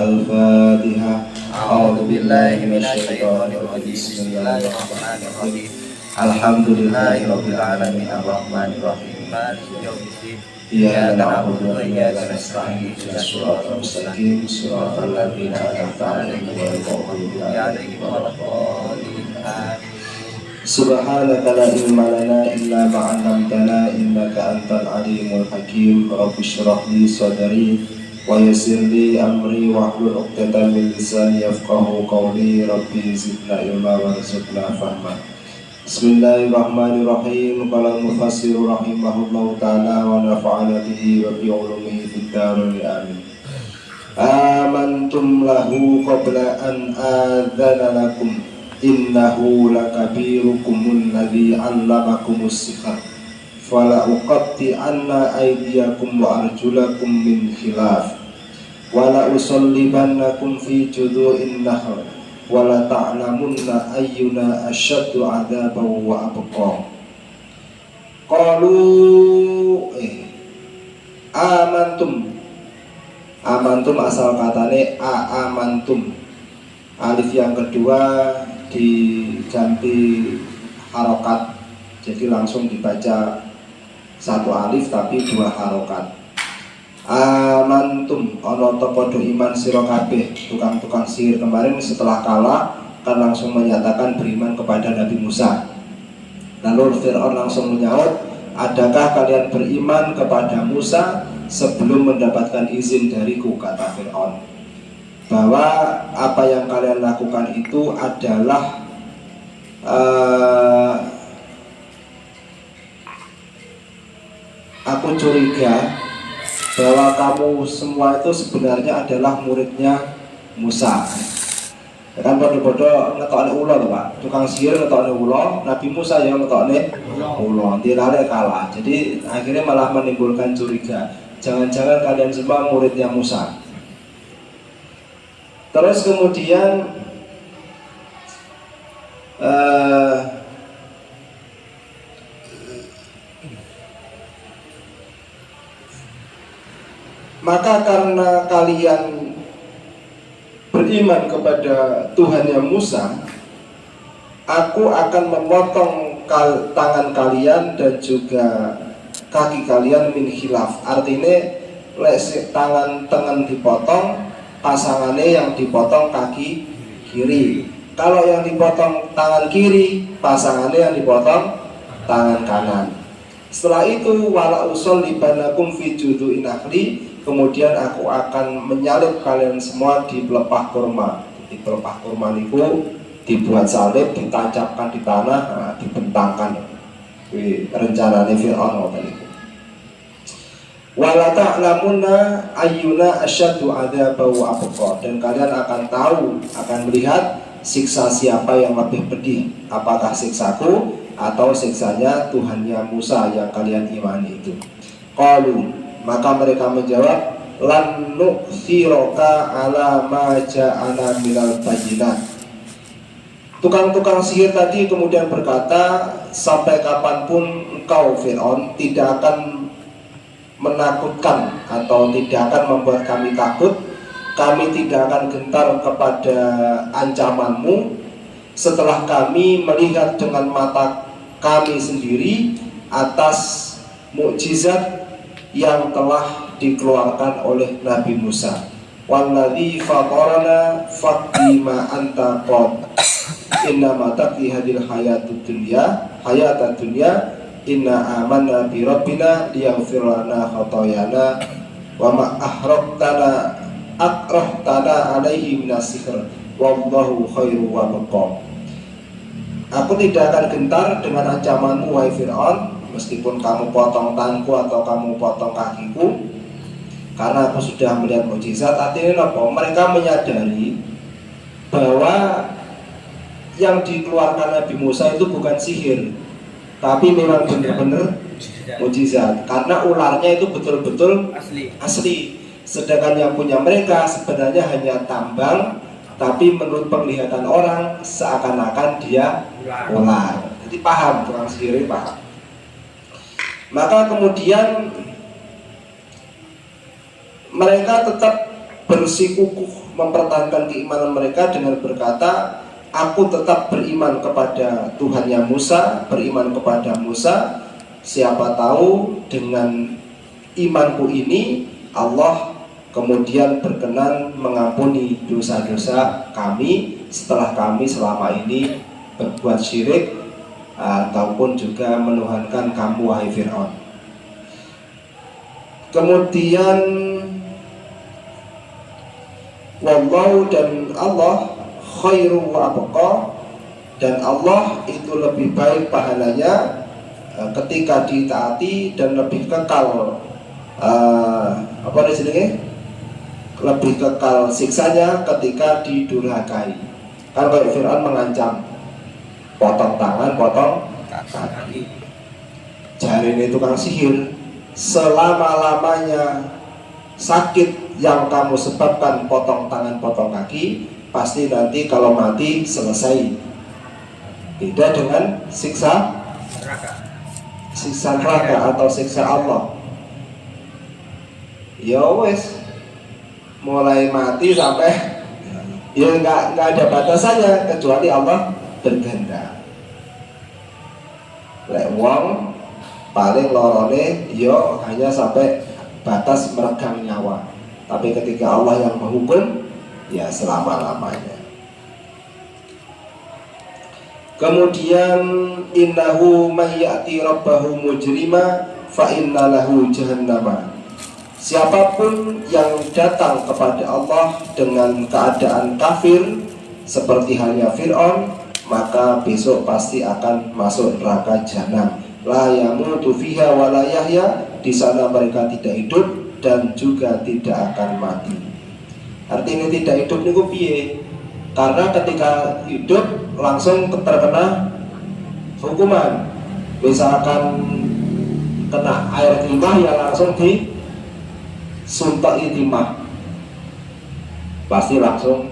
Al-Fatihah. A'udzubillahi minasyaitonirrajim. Bismillahirrahmanirrahim. Alhamdulillahirabbil alamin arrahmanirrahim maliki yaumiddin. Iyyaka na'budu wa iyyaka nasta'in ihdinas siratal mustaqim siratal ladzina an'amta 'alaihim ghairil maghdubi 'alaihim waladdallin. Subhanaka la ilma lana illa ma 'allamtana innaka antal alimul hakim. Rabbi shrah li sadri wa yassir li amri wahlul 'uqdatam min lisani yafqahu qawli. Rabbi zidna ilma warzuqna fahma. Bismillahirrahmanirrahim. Qala al-mufassir rahimahullahu ta'ala wa nafa'ana bihi wa bi ulumihi fid dharain amin. Amantum lahu qabla an adzana lakum innahu lakabirukumul ladzi 'allamakumus sihr fala uqatti'anna aydiyakum wa arjulakum min khilaf wa la usallibannakum fi judhu'in nahl wala ta'lamunna ayyuna asyaddu 'adzaban wa abqa. Qalu amantum asal katane amantum. Alif yang kedua diganti harokat, jadi langsung dibaca satu alif tapi dua harokat. Amantum ono topodo iman sira kabeh. Tukang-tukang sihir kemarin setelah kalah kan langsung menyatakan beriman kepada Nabi Musa. Lalu Fir'aun langsung menyaut, adakah kalian beriman kepada Musa sebelum mendapatkan izin dariku, kata Fir'aun, bahwa apa yang kalian lakukan itu adalah aku curiga bahwa kamu semua itu sebenarnya adalah muridnya Musa. Kan bodoh-bodoh ngetokne ulo to, Pak. Tukang sihir ngetokne ulo, Nabi Musa yang ngetokne ulo. Dilare kalah. Jadi akhirnya malah menimbulkan curiga. Jangan-jangan kalian semua muridnya Musa. Terus kemudian maka karena kalian beriman kepada Tuhannya Musa, aku akan memotong tangan kalian dan juga kaki kalian min khilaf. Artinya tangan dipotong, pasangannya yang dipotong kaki kiri. Kalau yang dipotong tangan kiri, pasangannya yang dipotong tangan kanan. Setelah itu wala usallibanakum fi judhu'in nakhli, kemudian aku akan menyalib kalian semua di pelepah kurma. Di pelepah kurma itu dibuat salib, ditancapkan di tanah, dibentangkan. Rencananya Fir'aun waktu itu. Wala ta'lamunna ayyuna asyaddu 'adzaban wa abqa, dan kalian akan tahu, akan melihat siksa siapa yang lebih pedih, apakah siksaku atau siksanya Tuhannya Musa yang kalian imani itu. Qalu, maka mereka menjawab, lan nu'thiraka ala ma ja'ana minal bayyinat. Tukang-tukang sihir tadi kemudian berkata, sampai kapanpun engkau Fir'aun tidak akan menakutkan atau tidak akan membuat kami takut, kami tidak akan gentar kepada ancamanmu setelah kami melihat dengan mata kami sendiri atas mukjizat yang telah dikeluarkan oleh Nabi Musa. Walladzi fatarana faqdi ma anta qad innama taqdi hadil hayatad dunya inna amanna bi rabbina liyaghfir lana khatayana wa ma akrahtana alaihi minas sihr wallahu khairu wa abqa. Aku tidak akan gentar dengan ancamanmu wahai Fir'aun, meskipun kamu potong tanganku atau kamu potong kakiku, karena aku sudah melihat mukjizat. Artinya apa? Mereka menyadari bahwa yang dikeluarkan Nabi Musa itu bukan sihir, tapi memang benar-benar mukjizat, karena ularnya itu betul-betul asli. Sedangkan yang punya mereka sebenarnya hanya tambang, tapi menurut penglihatan orang seakan-akan dia ular. Jadi paham, tukang sihir paham. Maka kemudian mereka tetap bersikukuh mempertahankan keimanan mereka dengan berkata, aku tetap beriman kepada Tuhannya Musa, beriman kepada Musa. Siapa tahu dengan imanku ini Allah kemudian berkenan mengampuni dosa-dosa kami setelah kami selama ini berbuat syirik ataupun juga menuhankan kamu wahai Fir'aun. Kemudian wallahu, dan Allah khairu wa abqa, dan Allah itu lebih baik pahalanya ketika ditaati dan lebih kekal lebih kekal siksanya ketika didurhakai. Kan kayak Fir'aun mengancam potong tangan, potong kaki. Jari ini tukang sihir, selama-lamanya sakit yang kamu sebabkan potong tangan, potong kaki, pasti nanti kalau mati selesai. Beda dengan siksa neraka atau siksa Allah. Ya wes, mulai mati sampai ya nggak ada batasannya kecuali Allah berkehendak. Lek wong paling lorone yo hanya sampai batas meregang nyawa, tapi ketika Allah yang menghukum ya selama-lamanya. Kemudian innahu may ya'ti rabbahu mujrima fa inna lahu jahannama. Siapapun yang datang kepada Allah dengan keadaan kafir seperti halnya Fir'aun, maka besok pasti akan masuk neraka jahanam. La yamutu fiha wa la yahya, di sana mereka tidak hidup dan juga tidak akan mati. Artinya tidak hidup niku piye? Karena ketika hidup langsung terkena hukuman. Misalkan kena air timah ya langsung disuntak timah, pasti langsung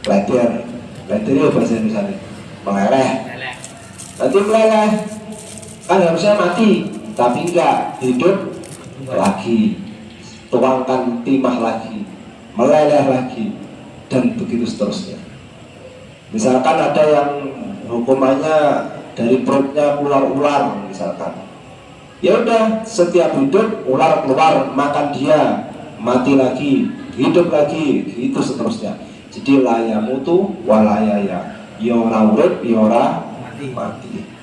leder ya bahasa Indonesia, meleleh. Nanti meleleh kan harusnya mati, tapi enggak, hidup lagi, tuangkan timah lagi, meleleh lagi, dan begitu seterusnya. Misalkan ada yang hukumannya dari perutnya keluar ular misalkan, ya udah setiap hidup ular keluar makan dia, mati lagi, hidup lagi, itu seterusnya. Jadi la yamutu wa la yahya, ya ora urip ya ora mati.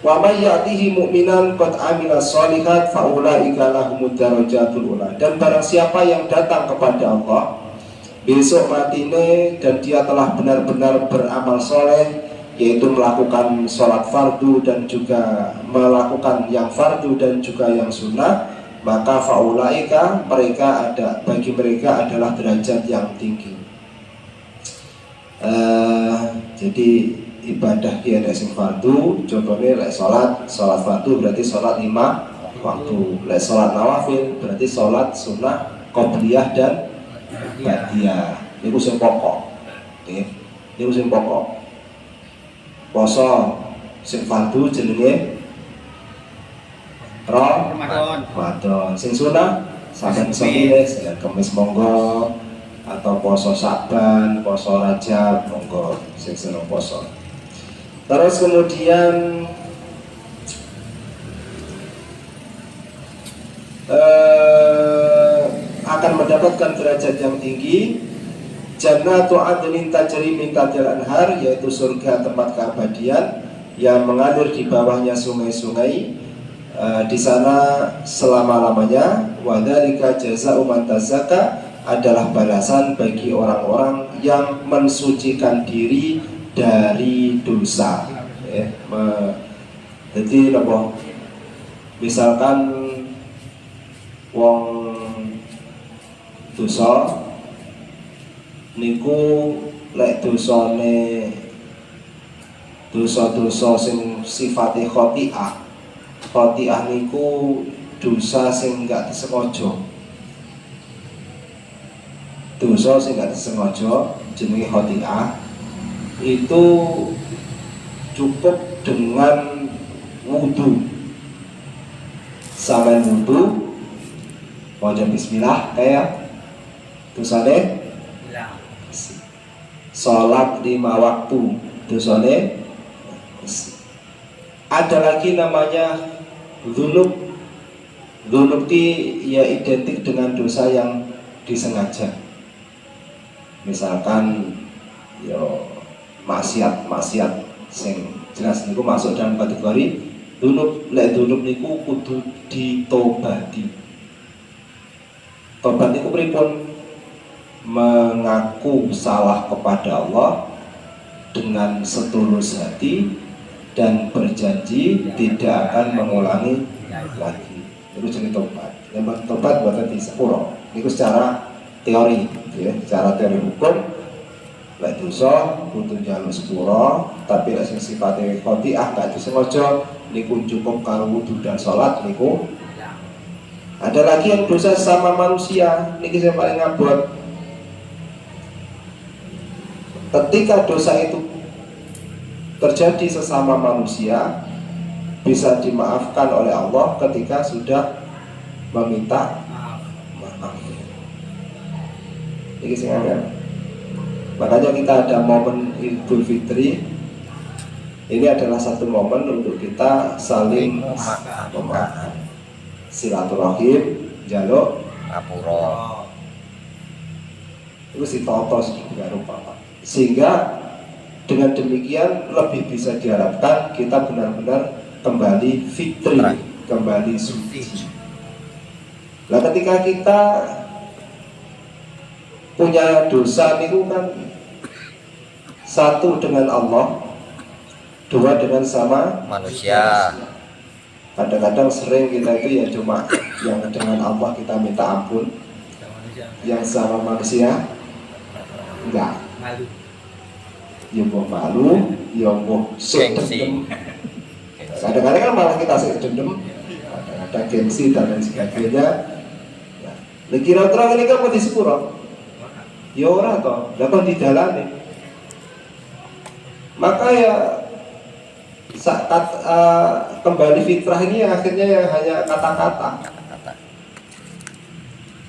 Wa may ya'tihi mu'minan qad amila sholihat fa ulaika lahumud darajatul ula. Dan barang siapa yang datang kepada Allah besok matine dan dia telah benar-benar beramal soleh, yaitu melakukan sholat fardu dan juga melakukan yang fardu dan juga yang sunnah, maka faulaika bagi mereka adalah derajat yang tinggi. Jadi ibadah dia ada sing fardu, contohnya lek sholat fardu berarti sholat 5 waktu, lek sholat nawafil berarti sholat sunnah qobliyah dan ba'diyah. Iku sing pokok. Nggih. Iku sing pokok. Poso sing fardu jenenge Ramadan. Sing sunah sampeyan iso milih Senin Kamis monggo, atau poso Sa'ban, poso Rajab monggo sing seneng poso. Terus kemudian akan mendapatkan derajat yang tinggi. Jannatu adnin tajri min tahtiha anhar, yaitu surga tempat keabadian yang mengalir di bawahnya sungai-sungai. Di sana selama-lamanya. Wa dzalika jazaa'u man tazakka, adalah balasan bagi orang-orang yang mensucikan diri dari dosa. Jadi misalkan wong dosa niku lek dosane dosa-dosa sing sifate khoti'ah niku dosa sing gak disengaja. Dosa sing gak disengaja jenenge khoti'ah, itu cukup dengan wudu. Sampeyan wudu Maca bismillah kayak dosane hilang. sholat 5 waktu dosane. Ada lagi namanya dzunub. Dzunub ya identik dengan dosa yang disengaja. Misalkan yo maksiat sing jelas niku masuk dalam kategori dzunub. Lek dzunub niku kudu ditobati. Tobat niku pripun? Mengaku salah kepada Allah dengan setulus hati dan berjanji tidak akan mengulangi lagi. Itu jenis tobat. Yang tobat buatan di sepuro. Itu secara teori, ya. Secara teori hukum, lek dosa kudu njaluk sepuro, tapi lek sing sifate qati'ah gak disengaja niku cukup karo wudu dan salat niku. Ada lagi yang dosa sama manusia, niki yang paling ngabot. Ketika dosa itu terjadi sesama manusia, bisa dimaafkan oleh Allah ketika sudah meminta maaf. Ini singkat. Makanya kita ada momen Idul Fitri. Ini adalah satu momen untuk kita saling memaafkan. Silaturahim, jaluk ngapura. Itu si toto juga rupa. Sehingga dengan demikian lebih bisa diharapkan kita benar-benar kembali fitri, kembali suci. Nah, ketika kita punya dosa itu kan satu dengan Allah, dua dengan sama Manusia. Kadang-kadang sering kita itu ya cuma yang dengan Allah kita minta ampun, yang sama manusia enggak. Malu. Ya malu, ya Gengsi. Kadang-kadang kan malah kita dendam, ada gengsi dan lain sebagainya. Nah, kira-kira ini kan mau disepuro? Ya ora toh, lah kok didalane. Maka ya saat kembali fitrah ini akhirnya yang hanya kata-kata.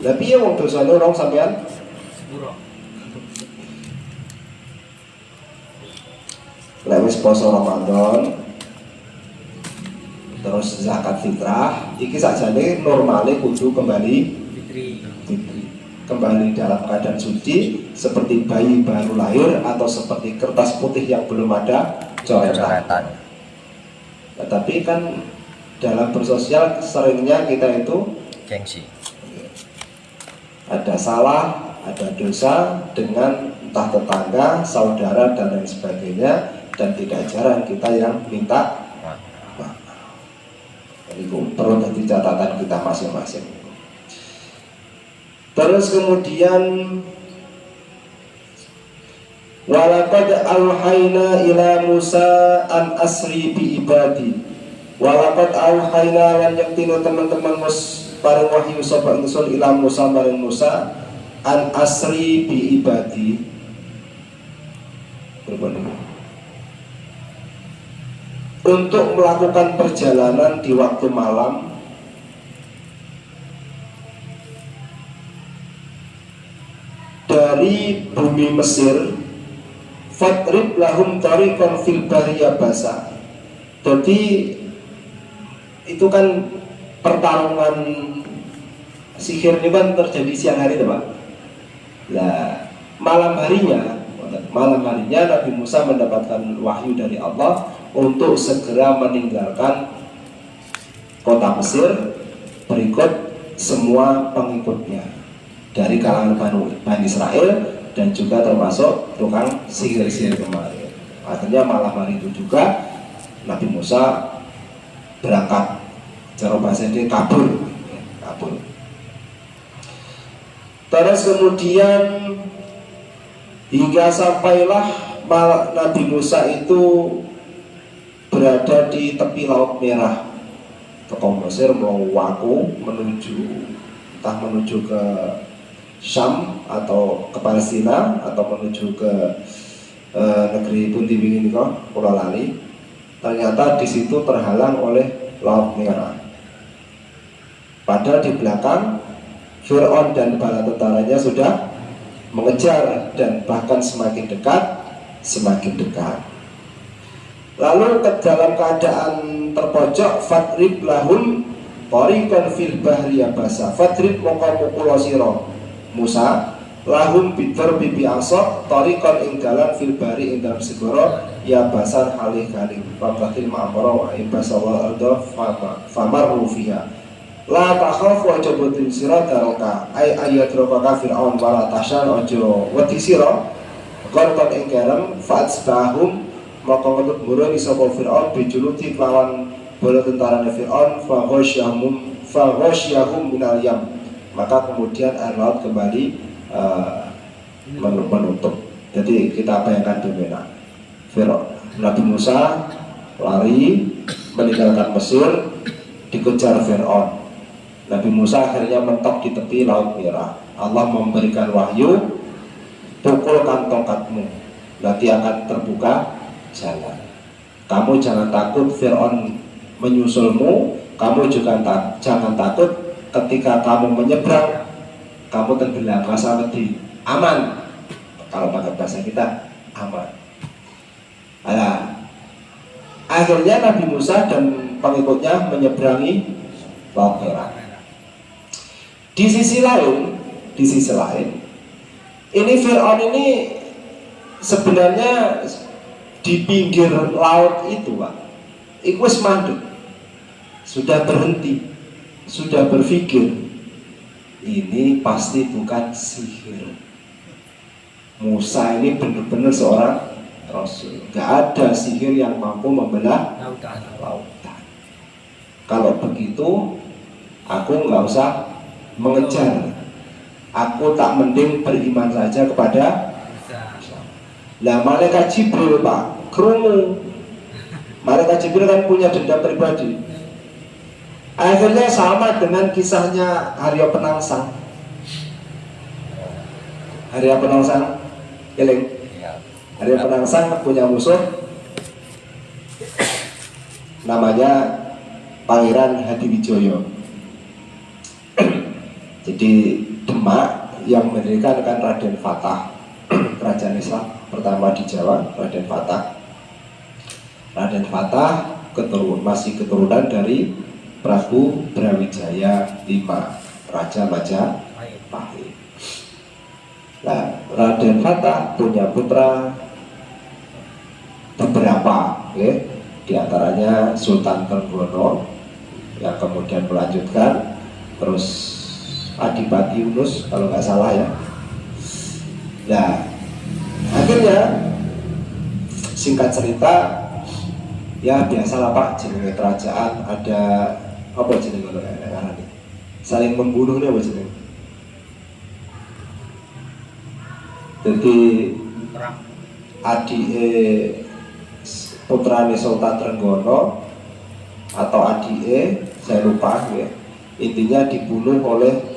Tapi ya wong dosane orang sampean Sepuro. lewis poso Ramadan terus zakat fitrah iki sakjane normale kudu kembali Fitri. kembali dalam keadaan suci seperti bayi baru lahir atau seperti kertas putih yang belum ada coretan. Nah, tapi kan dalam bersosial seringnya kita itu Gengsi. ada salah, ada dosa dengan entah tetangga, saudara dan lain sebagainya, dan tidak jarang kita yang minta maaf. Itu perlu jadi catatan kita masing-masing. Terus kemudian walaqad auhayna ila Musa an asri bi ibadi. Walaqad auhayna lan yaktinu teman-teman bareng wahyu sapa ingsun ila Musa bareng Musa an asri bi ibadi. Untuk melakukan perjalanan di waktu malam dari bumi Mesir, fatrib lahum tariqan fil bahri yabasa. Jadi itu kan pertarungan sihir ini kan terjadi siang hari itu Pak. Nah, malam harinya Nabi Musa mendapatkan wahyu dari Allah untuk segera meninggalkan kota Mesir berikut semua pengikutnya dari kalangan Bani Israel dan juga termasuk tukang sihir-sihir kemarin. Akhirnya malam hari itu juga Nabi Musa berangkat, cara bahasa dia kabur. Terus kemudian hingga sampailah Nabi Musa itu berada di tepi Laut Merah. Tokoh Mesir mau waku menuju ke Syam atau ke Palestina atau menuju ke negeri pundi wingi nika kula lali. Ternyata di situ terhalang oleh Laut Merah. Padahal di belakang Fir'aun dan bala tentaranya sudah mengejar dan bahkan semakin dekat, semakin dekat. Lalu dalam keadaan terpojok, fadrib lahum tariqan fil bahri yabasa. Fadrib mongko mukul sira Musa lahum bidar bibi asok tariqan ing dalan fil bahri ing dalam segara yabasan halih galing fabatil ma'amara wa ibasa wal arda famarru fiha. La takhafu aja botin sira daroka ay ayat roka fir'aun wala tashan aja wedi sira qarqan ing garam fa'asbahum maka ngetut muruni sapa fir'aun bijuluti kelawan bola tentarane fir'aun faghasyahum minal yam, maka kemudian air laut kembali menutup. Jadi kita bayangkan bagaimana Fir'aun, Nabi Musa lari meninggalkan Mesir, dikejar Fir'aun. Nabi Musa akhirnya mentok di tepi Laut Merah. Allah memberikan wahyu, pukulkan tongkatmu, nanti akan terbuka jalan. Kamu jangan takut Fir'aun menyusulmu, kamu juga jangan takut ketika kamu menyeberang, kamu tenggelam, rasa wedi, aman. Kalau pakai bahasa kita, aman. Nah, akhirnya Nabi Musa dan pengikutnya menyeberangi Laut Merah. Di sisi lain, ini Fir'aun ini sebenarnya di pinggir laut itu, Pak, itu mandek, sudah berhenti, sudah berpikir, ini pasti bukan sihir. Musa ini benar-benar seorang Rasul. Gak ada sihir yang mampu membelah lautan. Kalau begitu, aku nggak usah mengejar, aku tak mending beriman saja kepada Musa. Lah malaikat Jibril, Pak, krungu. Malaikat Jibril kan punya dendam pribadi. Akhirnya sama dengan kisahnya Arya Penangsang. Arya Penangsang, eling. Arya Penangsang punya musuh namanya Pangeran Hadiwijoyo. Jadi Demak yang mendirikan kan Raden Fatah, kerajaan Islam pertama di Jawa, Raden Fatah. Raden Fatah masih keturunan dari Prabu Brawijaya V, Raja Majapahit. Nah, Raden Fatah punya putra beberapa, di antaranya Sultan Trenggono yang kemudian melanjutkan, terus Adipati Yunus kalau nggak salah ya. Nah, akhirnya singkat cerita, ya biasalah Pak, jenenge kerajaan ada apa jenenge ini? Saling membunuh nih apa jenenge? Jadi adike putrane Sultan Trenggono atau adike saya lupa ya, intinya dibunuh oleh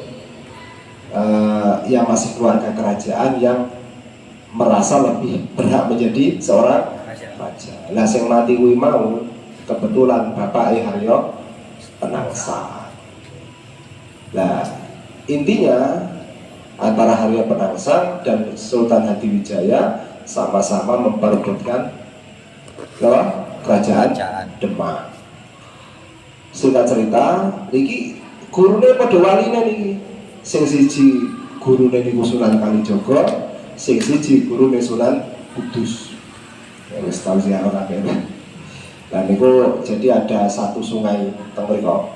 yang masih keluarga kerajaan yang merasa lebih berhak menjadi seorang raja. Nah, yang mati kuwi mau kebetulan Bapak Haryo Penangsang. Nah, intinya antara Haryo Penangsang dan Sultan Hadiwijaya sama-sama memperebutkan kerajaan Demak. Singkat cerita, niki gurune padha waline niki. Sing siji gurune niku Sunan Kalijaga, sing siji gurune Sunan Kudus. Ya wis tau ziarah kabeh. Lah niku jadi ada satu sungai teng mriko.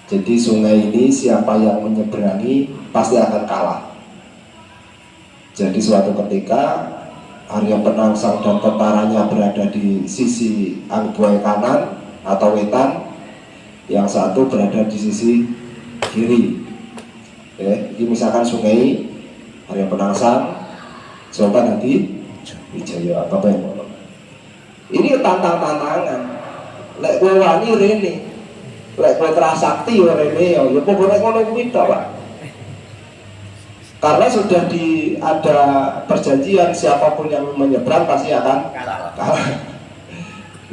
Jadi sungai ini siapa yang menyeberangi pasti akan kalah. Jadi suatu ketika Arya Penangsang dan tentaranya berada di sisi Angbuai kanan atau wetan, yang satu berada di sisi kiri. Ini misalkan sungai Arya Penangsang, Sultan Hadiwijaya apa yang mau. Ini tantangan. Lek kowe wani rene, lek kowe terasakti rene ya pokoke ngono kuwi tok, Pak. Karena sudah ada perjanjian siapapun yang menyeberang pasti akan kalah.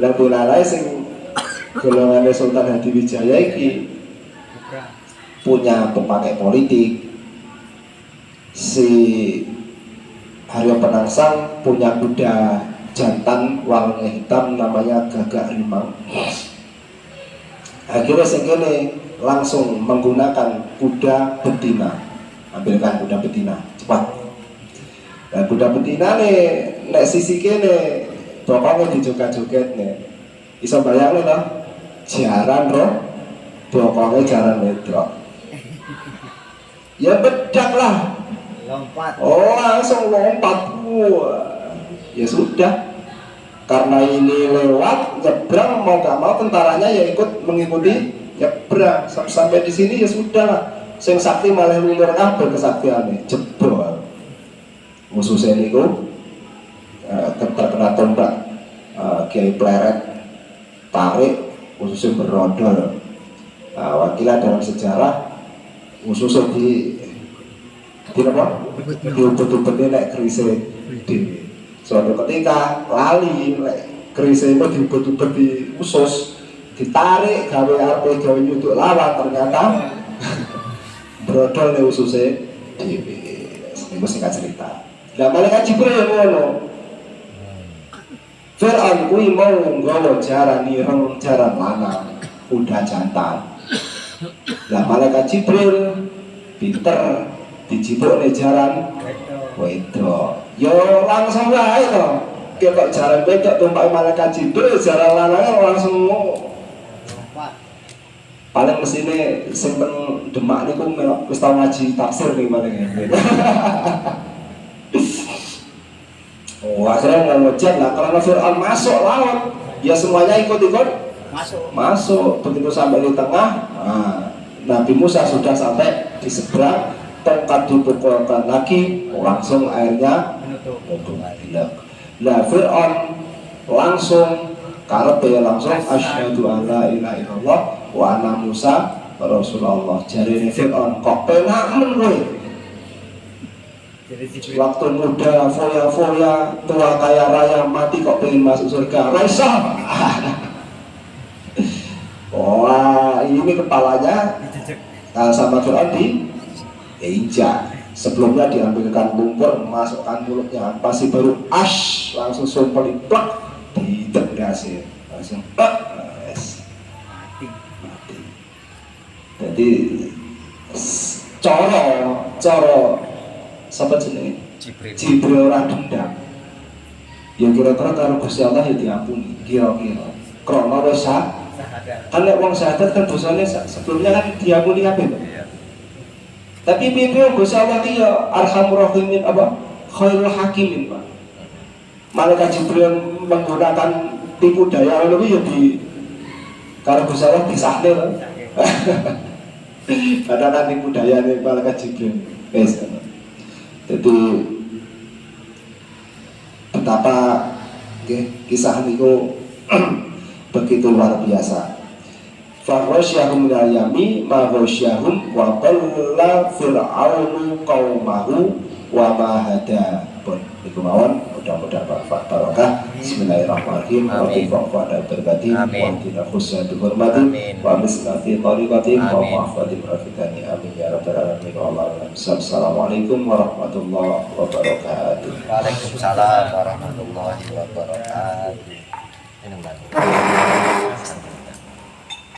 Lah bolalai sing golongane Sultan Hadiwijaya iki punya pemakai politik, si Haryo Penangsang punya kuda jantan warna hitam namanya Gagak Rimang. Akhirnya segini langsung menggunakan kuda betina, ambilkan kuda betina cepat. Nah kuda betina nih nek sisi kene pokoknya dijoget-joget nih, bisa bayangin lah jaran roh pokoknya jaran wedok ya bedak lah, Lompat. oh langsung lompat. Wah, ya sudah, karena ini lewat nyebrang mau gak mau tentaranya ya ikut mengikuti nyebrang sampai di sini ya sudah lah. Sing sakti malah lumur kabeh kesaktiane jebol khususnya niku terkena tombak Kiai Pleret tarik khususnya berodol. Wakilah dalam sejarah khususnya di apa? Diubet-ubetnya nek kerise di suatu ketika lali kerise itu diubet-ubet di usus ditarik gawe arpe gawe nyuduk lawan ternyata brodol nih ususnya ini singkat cerita. Nah malaikat Jibril yang ngono Fir'aun kuwi mau nggawa jaran ireng jaran lanang kuda jantan. Lah malaikat Jibril pinter dijipuk nih jaran wedok. Yo langsung wae to. Ki kok jaran wedok tumpak malaikat Jibril jaran lanangnya langsung Lompat. paling mesine sing teng Demak niku wis tau ngaji tafsir nih paling. Oh, akhirnya mau ngejat lah karena Fir'aun masuk laut, ya semuanya ikut-ikut masuk. Begitu sampai di tengah, Nabi Musa sudah sampai di seberang, tongkat dipukulkan lagi, langsung airnya menutup. Nah Fir'aun langsung karepe langsung asyhadu alla ilaha illallah wa anna Musa Rasulullah. Jarine Fir'aun kok penak men kowe. Waktu muda, foya-foya, tua kaya raya, mati kok pengen masuk surga, Raisa. Wah, ini kepalanya sama Fir'aun diinjak. Sebelumnya diambilkan lumpur, masukkan mulutnya, pasti baru ash, langsung sumpah diplak, ditegrasi, langsung mati. Jadi coro siapa jenenge? Jibril ora dendam. Ya kira-kira karo Gusti Allah ya diampuni. Kira-kira. Krana wis kan nek wong syahadat kan dosane sebelumnya kan diampuni kabeh. Iya. Tapi piye Gusti Allah ki ya Arhamur Rahimin apa? Khairul Hakimin, Pak. Malaikat Jibril menggunakan tipu daya ngono ya di karo Gusti Allah disahne lho. Padahal tipu daya nih malaikat Jibril. Wes. Jadi betapa kisah niku begitu luar biasa. Farrosyahum al-yami marrosyahum wa qalla fir'aunu qaumahu wa ma hada. Iku mawon mudah-mudahan bermanfaat barokah. Bismillahirrahmanirrahim. Wa tifaqana berkati wa tidak khusyatu hormati wa bisnafi tariqati wa mahfadhi rafiqani amin ya rabbal alamin. Assalamualaikum warahmatullahi wabarakatuh. Waalaikumsalam warahmatullahi wabarakatuh. Ini